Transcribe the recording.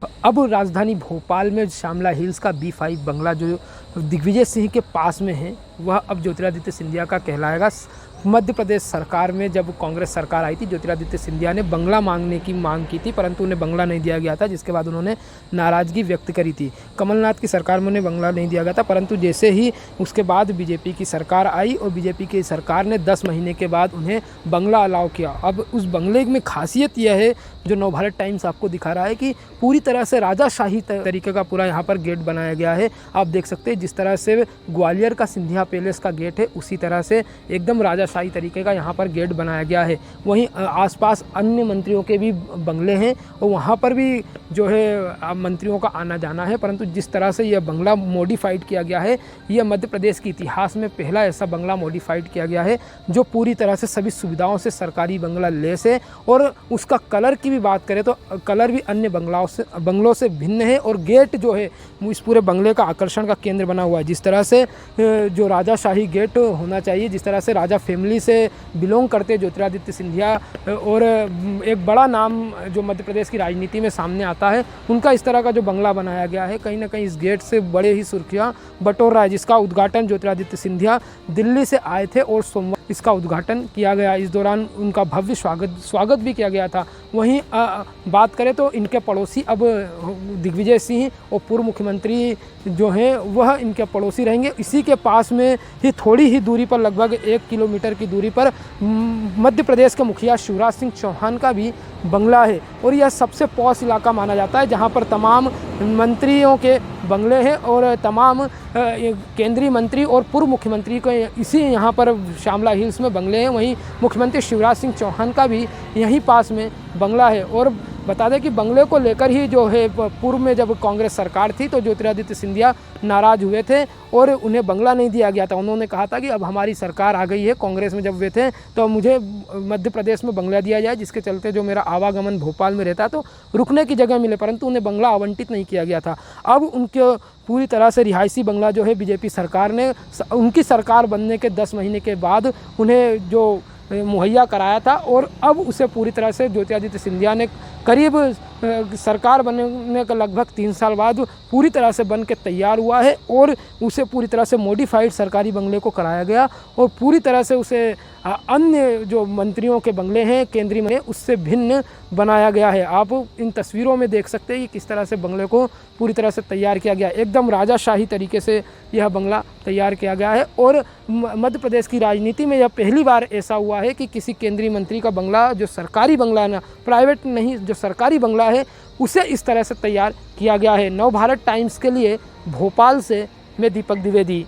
अब राजधानी भोपाल में श्यामला हिल्स का B5 बंगला जो दिग्विजय सिंह के पास में है, वह अब ज्योतिरादित्य सिंधिया का कहलाएगा। मध्य प्रदेश सरकार में जब कांग्रेस सरकार आई थी, ज्योतिरादित्य सिंधिया ने बंगला मांगने की मांग की थी, परंतु उन्हें बंगला नहीं दिया गया था, जिसके बाद उन्होंने नाराज़गी व्यक्त करी थी। कमलनाथ की सरकार में उन्हें बंगला नहीं दिया गया था, परंतु जैसे ही उसके बाद बीजेपी की सरकार आई और बीजेपी की सरकार ने 10 महीने के बाद उन्हें बंगला अलाउ किया। अब उस बंगले में खासियत यह है, जो नवभारत टाइम्स आपको दिखा रहा है, कि पूरी तरह से राजाशाही तरीके का पूरा यहाँ पर गेट बनाया गया है। आप देख सकते हैं जिस तरह से ग्वालियर का सिंधिया पैलेस का गेट है, उसी तरह से एकदम राजाशाही तरीके का यहाँ पर गेट बनाया गया है। वहीं आसपास अन्य मंत्रियों के भी बंगले हैं और वहाँ पर भी जो है मंत्रियों का आना जाना है, परंतु जिस तरह से यह बंगला मॉडिफाइड किया गया है, यह मध्य प्रदेश के इतिहास में पहला ऐसा बंगला मॉडिफाइड किया गया है जो पूरी तरह से सभी सुविधाओं से सरकारी बंगला लेस है। और उसका कलर की भी बात करें तो कलर भी अन्य बंगलों से भिन्न है, और गेट जो है इस पूरे बंगले का आकर्षण का केंद्र बना हुआ है। जिस तरह से जो राजाशाही गेट होना चाहिए, जिस तरह से राजा फैमिली से बिलोंग करते ज्योतिरादित्य सिंधिया, और एक बड़ा नाम जो मध्य प्रदेश की राजनीति में सामने आता है, उनका इस तरह का जो बंगला बनाया गया है, कहीं ना कहीं इस गेट से बड़े ही सुर्खियां बटोर रहा है, जिसका उद्घाटन ज्योतिरादित्य सिंधिया दिल्ली से आए थे और सोमवार इसका उद्घाटन किया गया। इस दौरान उनका भव्य स्वागत भी किया गया था। वहीं बात करें तो इनके पड़ोसी अब दिग्विजय सिंह और पूर्व मुख्यमंत्री जो हैं वह इनके पड़ोसी रहेंगे। इसी के पास में ही थोड़ी ही दूरी पर, लगभग 1 किलोमीटर की दूरी पर, मध्य प्रदेश के मुखिया शिवराज सिंह चौहान का भी बंगला है, और यह सबसे पॉश इलाका माना जाता है, जहां पर तमाम मंत्रियों के बंगले हैं और तमाम केंद्रीय मंत्री और पूर्व मुख्यमंत्री को इसी यहाँ पर श्यामला हिल्स में बंगले हैं। वहीं मुख्यमंत्री शिवराज सिंह चौहान का भी यहीं पास में बंगला है। और बता दें कि बंगले को लेकर ही जो है पूर्व में जब कांग्रेस सरकार थी तो ज्योतिरादित्य सिंधिया नाराज़ हुए थे और उन्हें बंगला नहीं दिया गया था। उन्होंने कहा था कि अब हमारी सरकार आ गई है, कांग्रेस में जब वे थे, तो मुझे मध्य प्रदेश में बंगला दिया जाए, जिसके चलते जो मेरा आवागमन भोपाल में रहता तो रुकने की जगह मिले, परंतु उन्हें बंगला आवंटित नहीं किया गया था। अब उनके पूरी तरह से रिहायशी बंगला जो है बीजेपी सरकार ने उनकी सरकार बनने के 10 महीने के बाद उन्हें जो मुहैया कराया था, और अब उसे पूरी तरह से ज्योतिरादित्य सिंधिया ने करीब सरकार बनने का लगभग 3 साल बाद पूरी तरह से बन के तैयार हुआ है, और उसे पूरी तरह से मॉडिफाइड सरकारी बंगले को कराया गया और पूरी तरह से उसे अन्य जो मंत्रियों के बंगले हैं केंद्रीय में, उससे भिन्न बनाया गया है। आप इन तस्वीरों में देख सकते हैं कि किस तरह से बंगले को पूरी तरह से तैयार किया गया, एकदम राजाशाही तरीके से यह बंगला तैयार किया गया है। और मध्य प्रदेश की राजनीति में यह पहली बार ऐसा हुआ है कि किसी केंद्रीय मंत्री का बंगला, जो सरकारी बंगला है ना, प्राइवेट नहीं, जो सरकारी बंगला है, उसे इस तरह से तैयार किया गया है। नवभारत टाइम्स के लिए भोपाल से मैं दीपक द्विवेदी।